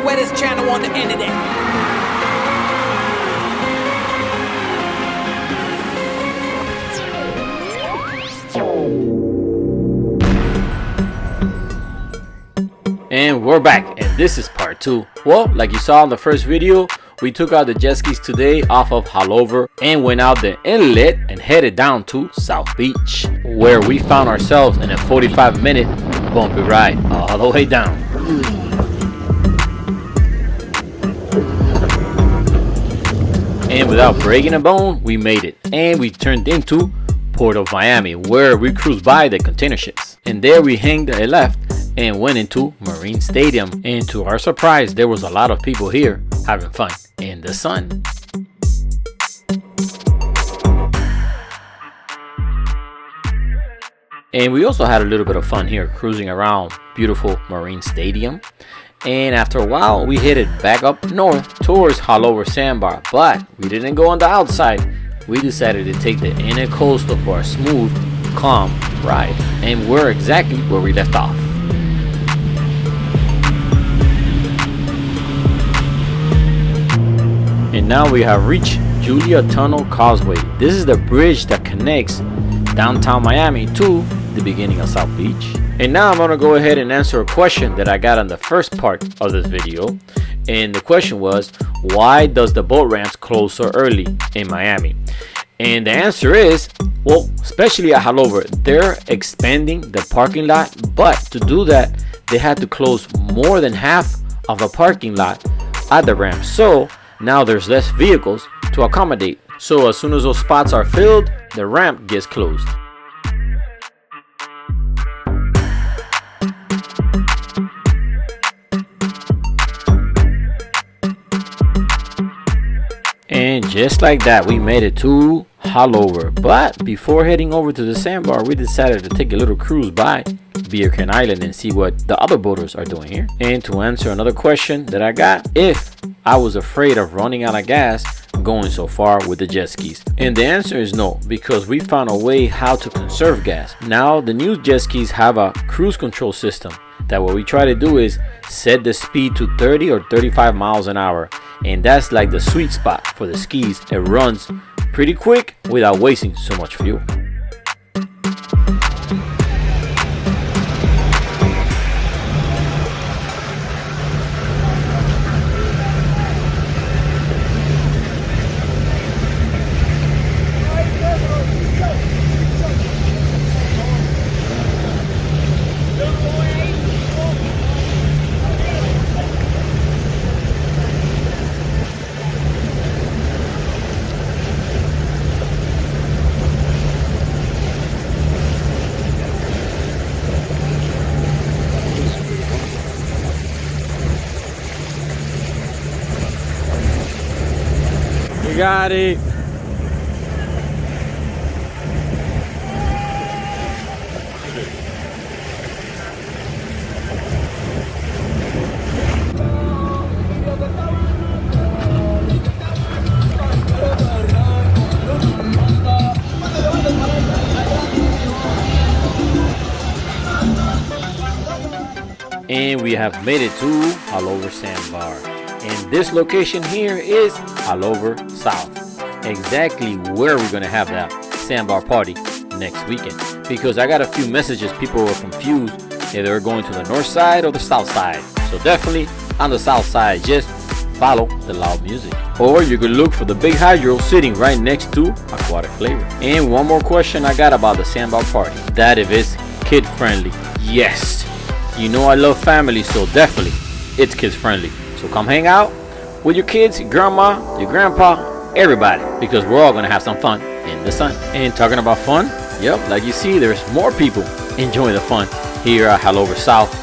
wettest channel on the internet. And we're back, and this is part 2. Well, like you saw in the first video, we took out the jet skis today off of Haulover and went out the inlet and headed down to South Beach, where we found ourselves in a 45-minute bumpy ride all the way down. And without breaking a bone, we made it, and we turned into Port of Miami, where we cruised by the container ships. And there we hanged a left and went into Marine Stadium, and to our surprise there was a lot of people here having fun in the sun. And we also had a little bit of fun here cruising around beautiful Marine Stadium, and after a while we headed back up north towards haulover Sandbar, but we didn't go on the outside. We decided to take the inner coastal for a smooth, calm ride, and we're exactly where we left off. And now we have reached Julia Tunnel Causeway. This is the bridge that connects downtown Miami to the beginning of South Beach. And now I'm going to go ahead and answer a question that I got on the first part of this video. And the question was, why does the boat ramps close so early in Miami? And the answer is, well, especially at Haulover, they're expanding the parking lot, but to do that, they had to close more than half of the parking lot at the ramp. So now there's less vehicles to accommodate. So as soon as those spots are filled, the ramp gets closed. And just like that, we made it to Haulover. But before heading over to the Sandbar, we decided to take a little cruise by Beer Can Island and see what the other boaters are doing here. And to answer another question that I got, if I was afraid of running out of gas going so far with the jet skis. And the answer is no, because we found a way how to conserve gas. Now the new jet skis have a cruise control system that what we try to do is set the speed to 30 or 35 miles an hour, and that's like the sweet spot for the skis. It runs pretty quick without wasting so much fuel. Got it. And we have made it to Haulover Sandbar. And this location here is Haulover South, exactly where we're gonna have that Sandbar party next weekend. Because I got a few messages, people were confused if they were going to the north side or the south side. So definitely on the south side, just follow the loud music. Or you could look for the big hydro sitting right next to Aquatic Flavor. And one more question I got about the Sandbar party, that if it's kid friendly. Yes, you know I love family, so definitely it's kids friendly. So come hang out with your kids, your grandma, your grandpa, everybody, because we're all gonna have some fun in the sun. And talking about fun, yep, like you see, there's more people enjoying the fun here at Haulover South.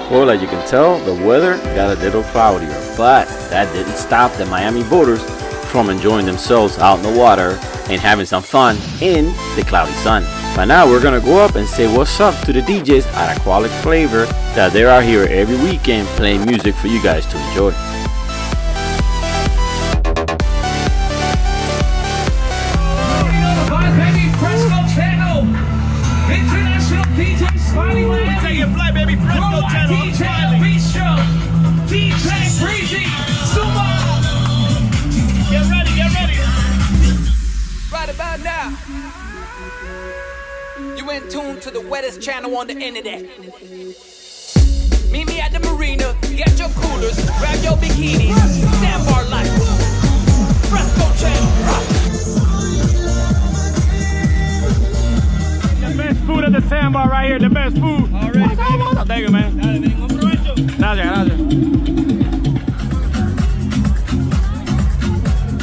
Well, as you can tell, the weather got a little cloudier, but that didn't stop the Miami boaters from enjoying themselves out in the water and having some fun in the cloudy sun. But now we're gonna go up and say what's up to the DJs at Aquatic Flavor that they are here every weekend playing music for you guys to enjoy. Fresco Channel, international DJ Smiley Land. Take your flight, baby. Fresco Channel. DJ Bistro, DJ Breezy, Sandbar. Get ready, get ready. Right about now, you in tune to the wettest channel on the internet. Meet me at the marina, get your coolers, grab your bikinis, Sandbar life, Fresco Channel. The best food at the Sandbar right here. The best food. Already, baby. Thank you, man. Gracias.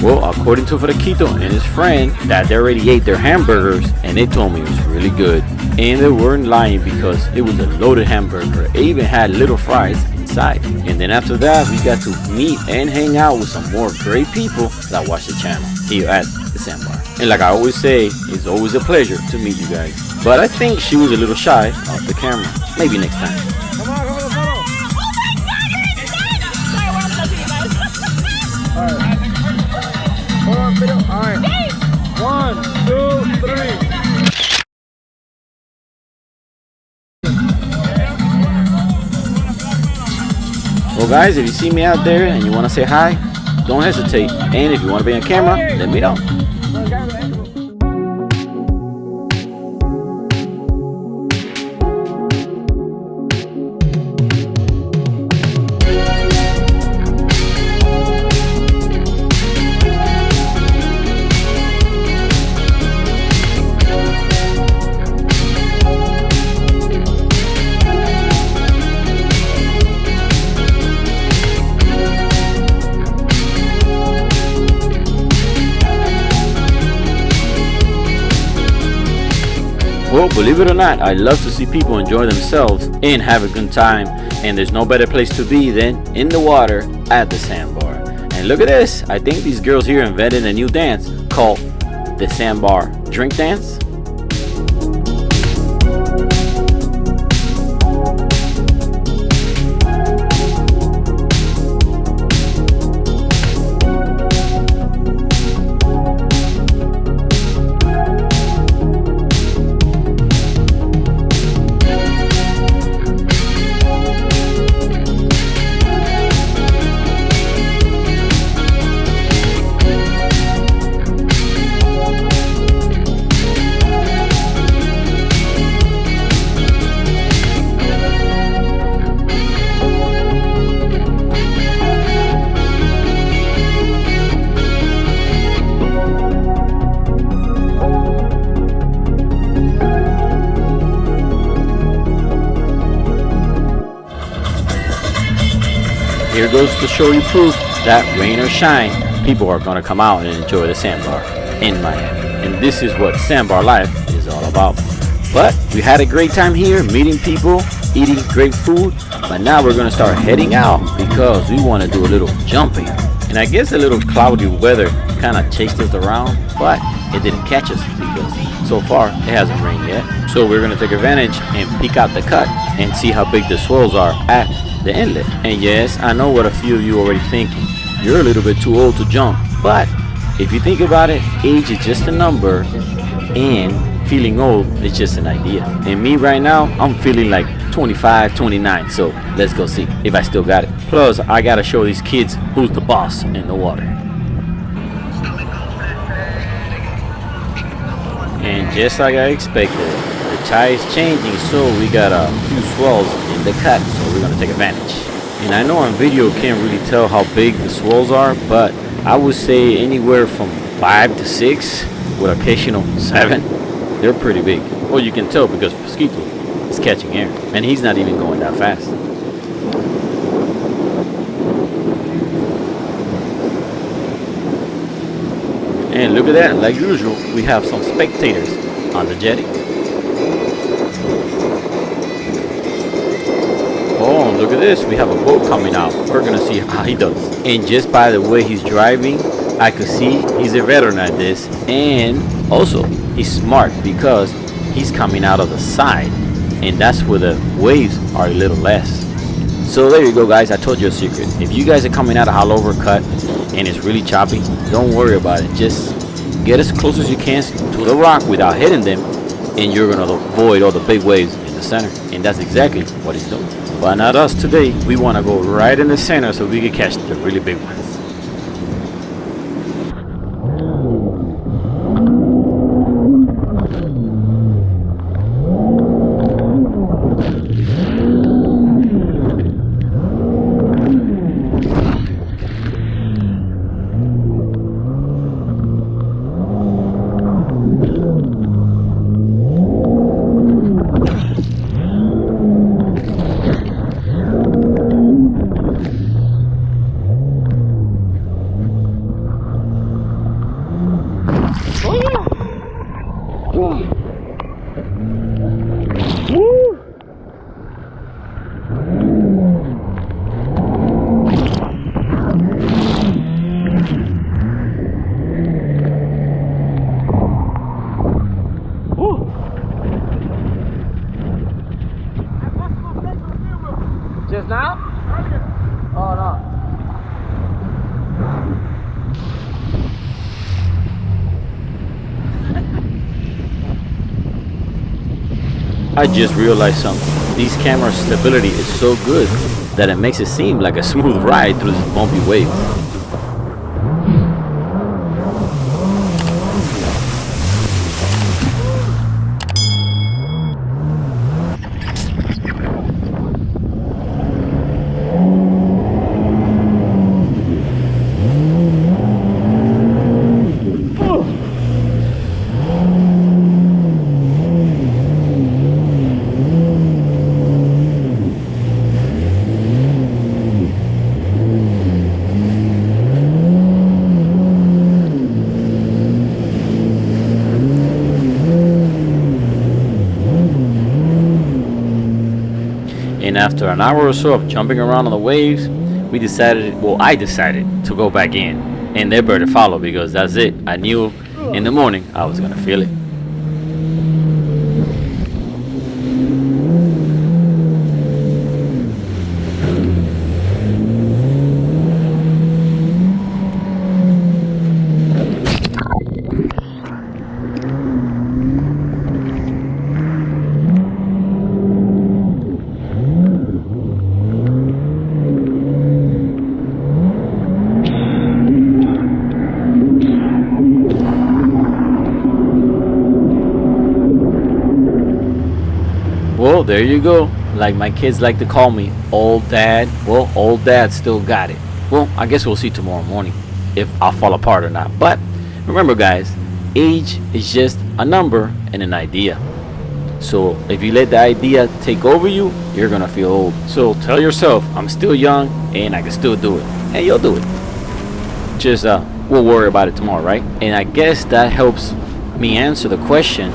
Well, according to Fresquito and his friend, that they already ate their hamburgers and they told me it was really good. And they weren't lying because it was a loaded hamburger. It even had little fries inside. And then after that, we got to meet and hang out with some more great people that watch the channel here at the Sandbar. And like I always say, it's always a pleasure to meet you guys. But I think she was a little shy off the camera. Maybe next time. Come on, photo. Hold on, video. All right. 1, 2, 3. Well guys, if you see me out there and you want to say hi, don't hesitate. And if you want to be on camera, let me know. Well, believe it or not, I love to see people enjoy themselves and have a good time. And there's no better place to be than in the water at the Sandbar. And look at this. I think these girls here invented a new dance called the Sandbar Drink Dance. Here goes to show you proof that rain or shine, people are going to come out and enjoy the Sandbar in Miami. And this is what Sandbar life is all about. But we had a great time here meeting people, eating great food. But now we're going to start heading out because we want to do a little jumping. And I guess a little cloudy weather kind of chased us around, but it didn't catch us because so far it hasn't rained yet. So we're going to take advantage and peek out the cut and see how big the swells are at the inlet. And yes, I know what a few of you are already thinking. You're a little bit too old to jump. But if you think about it, age is just a number and feeling old is just an idea. And me right now, I'm feeling like 25, 29. So let's go see if I still got it. Plus, I gotta show these kids who's the boss in the water. And just like I expected, the tide is changing, so we got a few swells in the cut, so we're gonna take advantage. And I know on video can't really tell how big the swells are, but I would say anywhere from 5 to 6 with occasional 7. They're pretty big. Well, you can tell because Fresquito is catching air, and he's not even going that fast. And look at that, like usual, we have some spectators on the jetty. Oh, look at this, we have a boat coming out. We're gonna see how he does. And just by the way he's driving, I could see he's a veteran at this. And also, he's smart because he's coming out of the side, and that's where the waves are a little less. So there you go, guys. I told you a secret. If you guys are coming out of haulover cut and it's really choppy, don't worry about it. Just get as close as you can to the rock without hitting them, and you're gonna avoid all the big waves in the center. And that's exactly what he's doing. But not us today. We want to go right in the center so we can catch the really big ones. Just now? Oh no. I just realized something. These camera stability is so good that it makes it seem like a smooth ride through these bumpy waves. And after an hour or so of jumping around on the waves, I decided to go back in, and they better follow because that's it. I knew in the morning I was gonna feel it. Well, there you go. Like my kids like to call me, old dad. Well, old dad still got it. Well, I guess we'll see tomorrow morning if I'll fall apart or not. But remember, guys, age is just a number and an idea. So if you let the idea take over you, you're gonna feel old. So tell yourself, I'm still young and I can still do it. And you'll do it. Just we'll worry about it tomorrow, right? And I guess that helps me answer the question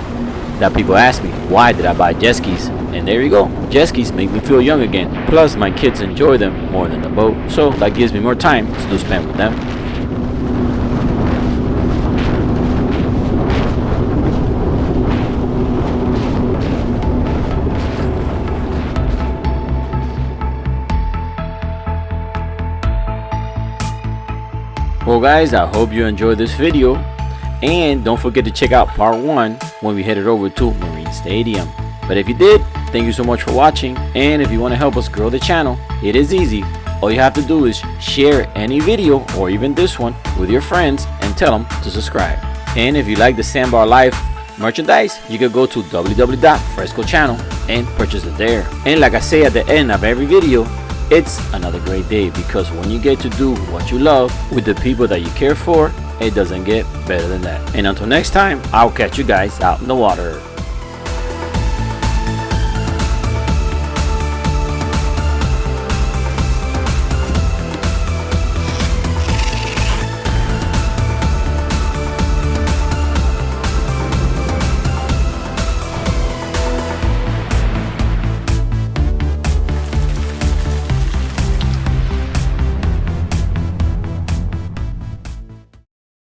that people ask me, why did I buy jet skis? And there you go, jet skis make me feel young again. Plus my kids enjoy them more than the boat, so that gives me more time to spend with them. Well guys, I hope you enjoyed this video, and don't forget to check out part 1 when we headed over to Marine Stadium. But if you did, thank you so much for watching, and if you want to help us grow the channel, it is easy. All you have to do is share any video or even this one with your friends and tell them to subscribe. And if you like the Sandbar Life merchandise, you can go to www.Fresco Channel and purchase it there. And like I say at the end of every video, it's another great day, because when you get to do what you love with the people that you care for, it doesn't get better than that. And until next time, I'll catch you guys out in the water.